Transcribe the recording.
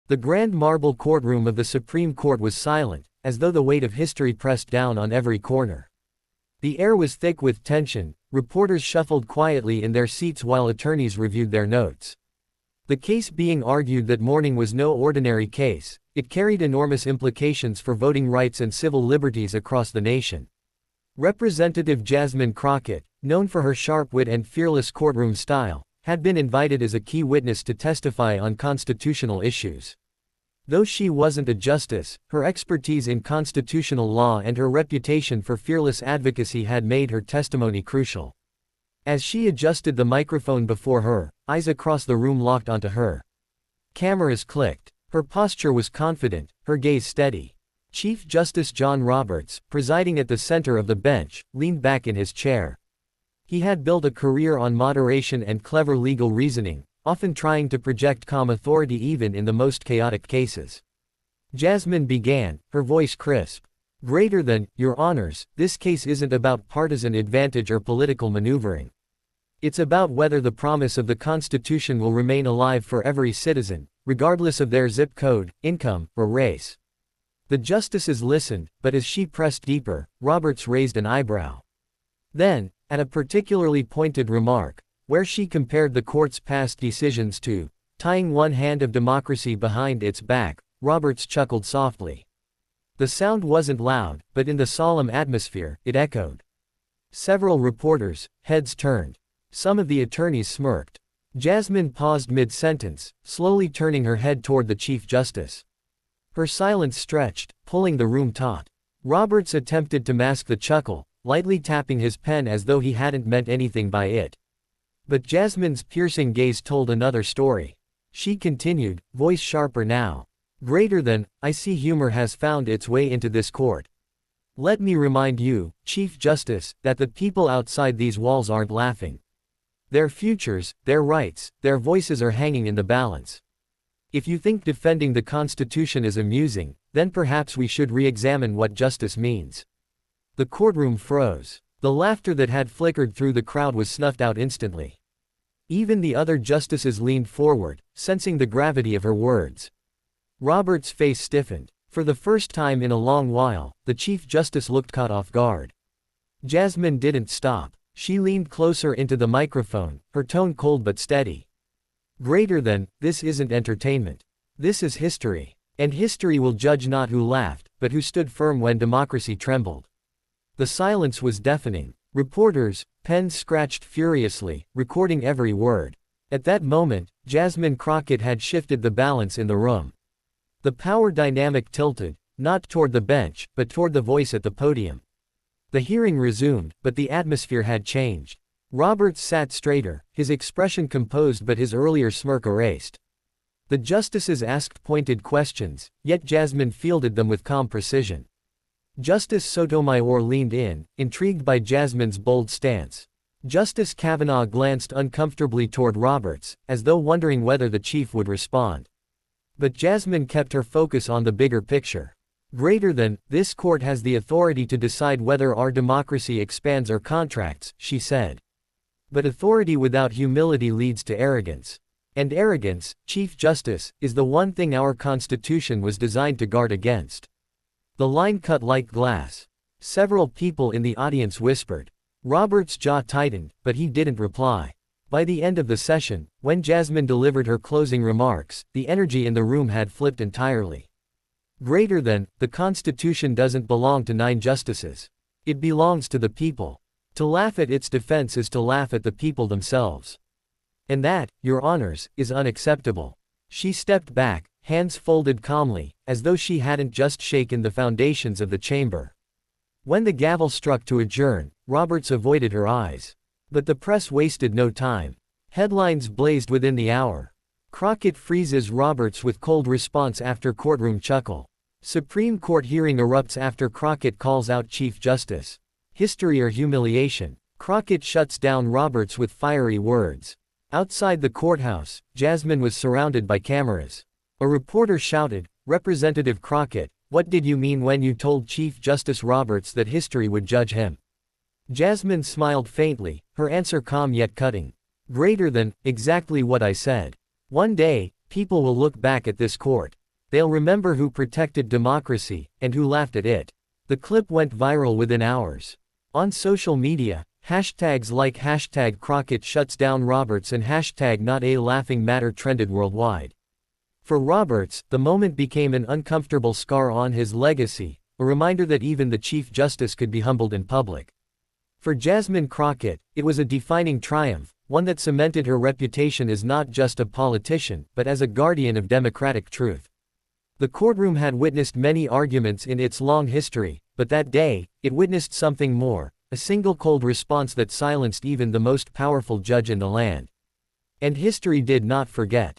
The grand marble courtroom of the Supreme Court was silent, as though the weight of history pressed down on every corner. The air was thick with tension, reporters shuffled quietly in their seats while attorneys reviewed their notes. The case being argued that morning was no ordinary case, it carried enormous implications for voting rights and civil liberties across the nation. Representative Jasmine Crockett, known for her sharp wit and fearless courtroom style, had been invited as a key witness to testify on constitutional issues. Though she wasn't a justice, her expertise in constitutional law and her reputation for fearless advocacy had made her testimony crucial. As she adjusted the microphone before her, eyes across the room locked onto her. Cameras clicked. Her posture was confident, her gaze steady. Chief Justice John Roberts, presiding at the center of the bench, leaned back in his chair. He had built a career on moderation and clever legal reasoning, often trying to project calm authority even in the most chaotic cases. Jasmine began, her voice crisp. Greater than, Your Honors, this case isn't about partisan advantage or political maneuvering. It's about whether the promise of the Constitution will remain alive for every citizen, regardless of their zip code, income, or race. The justices listened, but as she pressed deeper, Roberts raised an eyebrow. Then, at a particularly pointed remark, where she compared the court's past decisions to tying one hand of democracy behind its back, Roberts chuckled softly. The sound wasn't loud, but in the solemn atmosphere, it echoed. Several reporters' heads turned. Some of the attorneys smirked. Jasmine paused mid-sentence, slowly turning her head toward the Chief Justice. Her silence stretched, pulling the room taut. Roberts attempted to mask the chuckle, lightly tapping his pen as though he hadn't meant anything by it. But Jasmine's piercing gaze told another story. She continued, voice sharper now. Greater than, I see humor has found its way into this court. Let me remind you, Chief Justice, that the people outside these walls aren't laughing. Their futures, their rights, their voices are hanging in the balance. If you think defending the Constitution is amusing, then perhaps we should re-examine what justice means. The courtroom froze. The laughter that had flickered through the crowd was snuffed out instantly. Even the other justices leaned forward, sensing the gravity of her words. Roberts' face stiffened. For the first time in a long while, the Chief Justice looked caught off guard. Jasmine didn't stop. She leaned closer into the microphone, her tone cold but steady. Greater than, this isn't entertainment. This is history. And history will judge not who laughed, but who stood firm when democracy trembled. The silence was deafening. Reporters, pens scratched furiously, recording every word. At that moment, Jasmine Crockett had shifted the balance in the room. The power dynamic tilted, not toward the bench, but toward the voice at the podium. The hearing resumed, but the atmosphere had changed. Roberts sat straighter, his expression composed but his earlier smirk erased. The justices asked pointed questions, yet Jasmine fielded them with calm precision. Justice Sotomayor leaned in, intrigued by Jasmine's bold stance. Justice Kavanaugh glanced uncomfortably toward Roberts, as though wondering whether the chief would respond. But Jasmine kept her focus on the bigger picture. Greater than, this court has the authority to decide whether our democracy expands or contracts, she said. But authority without humility leads to arrogance. And arrogance, Chief Justice, is the one thing our Constitution was designed to guard against. The line cut like glass. Several people in the audience whispered. Roberts' jaw tightened, but he didn't reply. By the end of the session, when Jasmine delivered her closing remarks, the energy in the room had flipped entirely. Greater than, the Constitution doesn't belong to 9 justices. It belongs to the people. To laugh at its defense is to laugh at the people themselves. And that, Your Honors, is unacceptable. She stepped back, hands folded calmly, as though she hadn't just shaken the foundations of the chamber. When the gavel struck to adjourn, Roberts avoided her eyes. But the press wasted no time. Headlines blazed within the hour. Crockett freezes Roberts with cold response after courtroom chuckle. Supreme Court hearing erupts after Crockett calls out Chief Justice. History or humiliation? Crockett shuts down Roberts with fiery words. Outside the courthouse, Jasmine was surrounded by cameras. A reporter shouted, Representative Crockett, what did you mean when you told Chief Justice Roberts that history would judge him? Jasmine smiled faintly, her answer calm yet cutting. Greater than, exactly what I said. One day, people will look back at this court. They'll remember who protected democracy, and who laughed at it. The clip went viral within hours. On social media, hashtags like hashtag Crockett shuts down Roberts and hashtag not a laughing matter trended worldwide. For Roberts, the moment became an uncomfortable scar on his legacy, a reminder that even the Chief Justice could be humbled in public. For Jasmine Crockett, it was a defining triumph, one that cemented her reputation as not just a politician, but as a guardian of democratic truth. The courtroom had witnessed many arguments in its long history, but that day, it witnessed something more, a single cold response that silenced even the most powerful judge in the land. And history did not forget.